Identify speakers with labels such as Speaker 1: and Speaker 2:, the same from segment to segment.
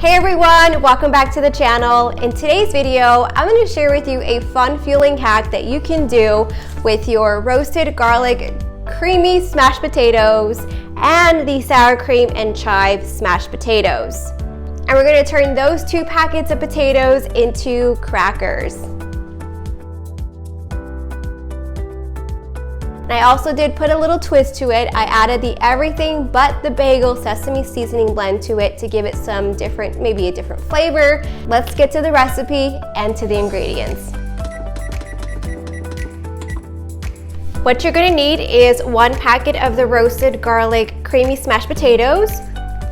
Speaker 1: Hey everyone, welcome back to the channel. In today's video, I'm going to share with you a fun fueling hack that you can do with your roasted garlic creamy smashed potatoes and the sour cream and chive smashed potatoes. And we're going to turn those 2 packets of potatoes into crackers. I also did put a little twist to it. I added the everything but the bagel sesame seasoning blend to it to give it some different, maybe a different flavor. Let's get to the recipe and to the ingredients. What you're gonna need is 1 packet of the roasted garlic creamy smashed potatoes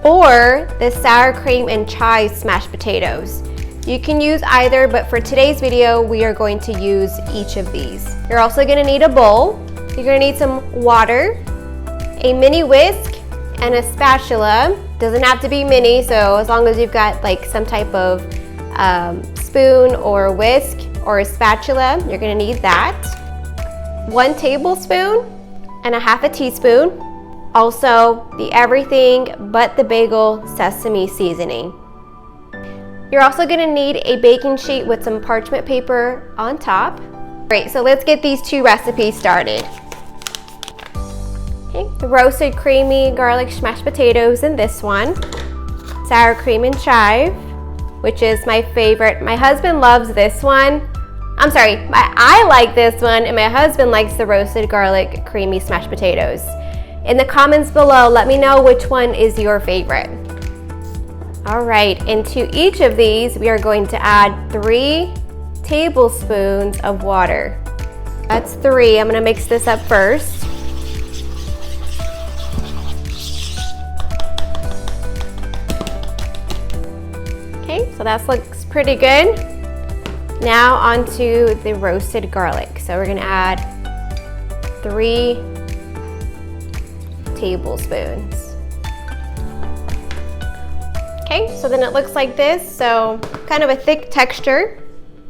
Speaker 1: or the sour cream and chive smashed potatoes. You can use either, but for today's video, we are going to use each of these. You're also gonna need a bowl. You're gonna need some water, a mini whisk, and a spatula. Doesn't have to be mini, so as long as you've got like some type of spoon or whisk or a spatula, you're gonna need that. 1 tablespoon and a half a teaspoon. Also, the everything but the bagel sesame seasoning. You're also gonna need a baking sheet with some parchment paper on top. Great, so let's get these 2 recipes started. Okay, the roasted creamy garlic smashed potatoes in this one. Sour cream and chive, which is my favorite. My husband loves this one. I'm sorry, I like this one and my husband likes the roasted garlic creamy smashed potatoes. In the comments below, let me know which one is your favorite. All right, into each of these, we are going to add 3 tablespoons of water. That's 3. I'm gonna mix this up first. Okay, so that looks pretty good. Now onto the roasted garlic. So we're gonna add 3 tablespoons. Okay, so then it looks like this, so kind of a thick texture.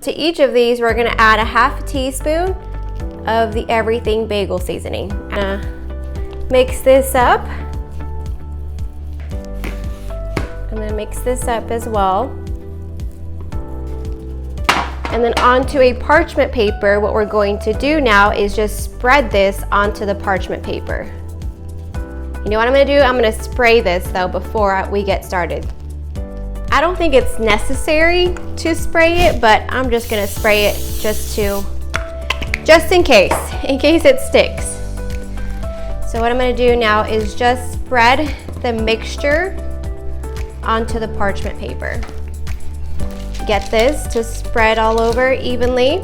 Speaker 1: To each of these, we're gonna add a half teaspoon of the everything bagel seasoning. I'm gonna mix this up. I'm gonna mix this up as well. And then onto a parchment paper, what we're going to do now is just spread this onto the parchment paper. You know what I'm gonna do? I'm gonna spray this though before we get started. I don't think it's necessary to spray it, but I'm just gonna spray it just in case it sticks. So what I'm gonna do now is just spread the mixture onto the parchment paper. Get this to spread all over evenly.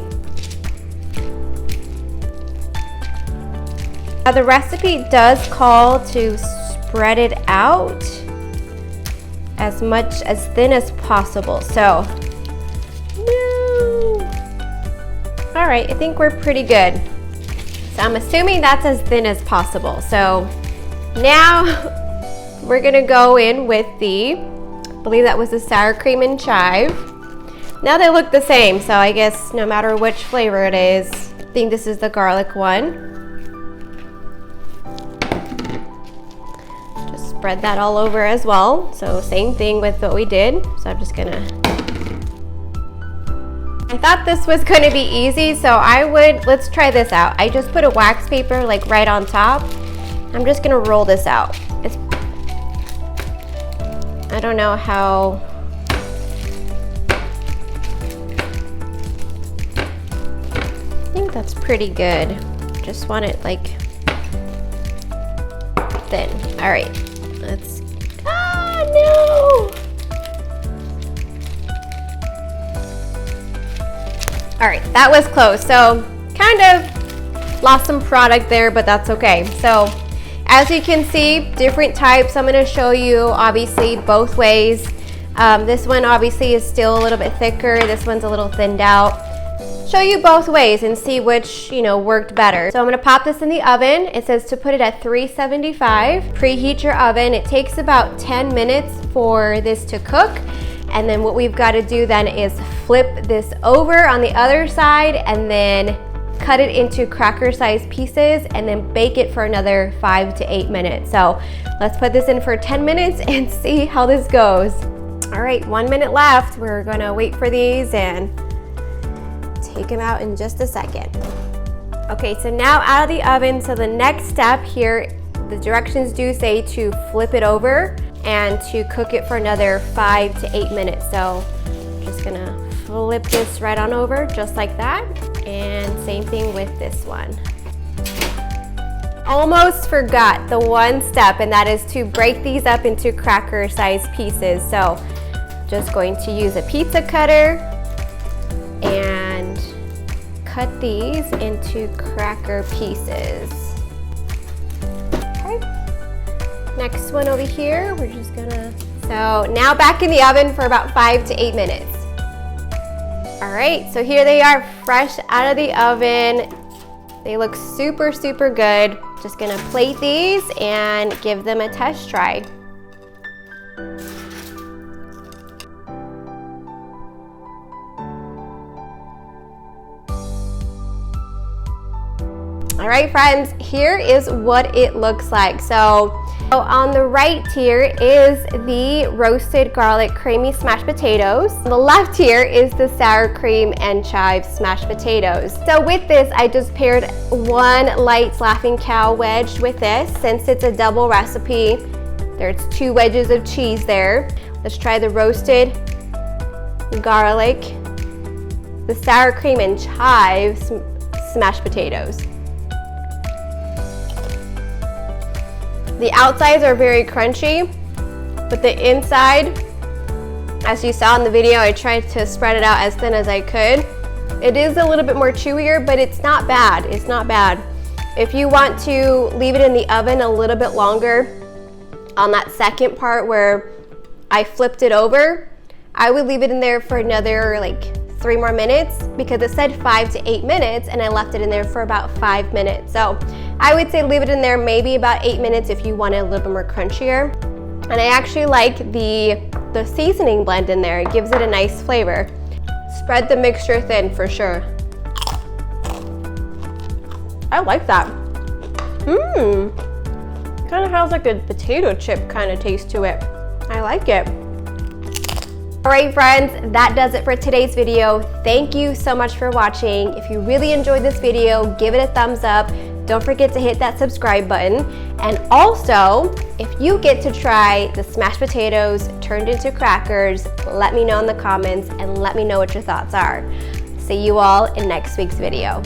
Speaker 1: Now the recipe does call to spread it out as thin as possible. So, no. All right, I think we're pretty good. So I'm assuming that's as thin as possible. So now we're gonna go in with I believe that was the sour cream and chive. Now they look the same, so I guess no matter which flavor it is, I think this is the garlic one. Spread that all over as well. So same thing with what we did. So I'm just gonna, I thought this was gonna be easy, so let's try this out. I just put a wax paper like right on top. I'm just gonna roll this out. I don't know how, I think that's pretty good. Just want it like thin. All right. No! All right, that was close. So kind of lost some product there, but that's okay. So as you can see, different types. I'm gonna show you obviously both ways. This one obviously is still a little bit thicker. This one's a little thinned out. Show you both ways and see which, worked better. So I'm gonna pop this in the oven. It says to put it at 375. Preheat your oven. It takes about 10 minutes for this to cook. And then what we've gotta do then is flip this over on the other side and then cut it into cracker-sized pieces and then bake it for another 5 to 8 minutes. So let's put this in for 10 minutes and see how this goes. All right, 1 minute left. We're gonna wait for these and take them out in just a second. Okay, so now out of the oven, so the next step here, the directions do say to flip it over and to cook it for another 5 to 8 minutes. So just gonna flip this right on over, just like that. And same thing with this one. Almost forgot the one step, and that is to break these up into cracker-sized pieces. So just going to use a pizza cutter and cut these into cracker pieces. Okay. Next one over here, we're just gonna, so now back in the oven for about 5 to 8 minutes. All right, so here they are, fresh out of the oven. They look super, super good. Just gonna plate these and give them a test try. All right, friends, here is what it looks like. So on the right here is the roasted garlic creamy smashed potatoes. On the left here is the sour cream and chive smashed potatoes. So with this, I just paired one light Laughing Cow wedge with this. Since it's a double recipe, there's 2 wedges of cheese there. Let's try the roasted garlic, the sour cream and chive smashed potatoes. The outsides are very crunchy, but the inside, as you saw in the video, I tried to spread it out as thin as I could. It is a little bit more chewier, but it's not bad. It's not bad. If you want to leave it in the oven a little bit longer, on that second part where I flipped it over, I would leave it in there for another like 3 more minutes, because it said 5 to 8 minutes and I left it in there for about 5 minutes. So I would say leave it in there maybe about 8 minutes if you want it a little bit more crunchier. And I actually like the seasoning blend in there. It gives it a nice flavor. Spread the mixture thin for sure. I like that. Kind of has like a potato chip kind of taste to it. I like it. All right, friends, that does it for today's video. Thank you so much for watching. If you really enjoyed this video, give it a thumbs up. Don't forget to hit that subscribe button. And also, if you get to try the smashed potatoes turned into crackers, let me know in the comments and let me know what your thoughts are. See you all in next week's video.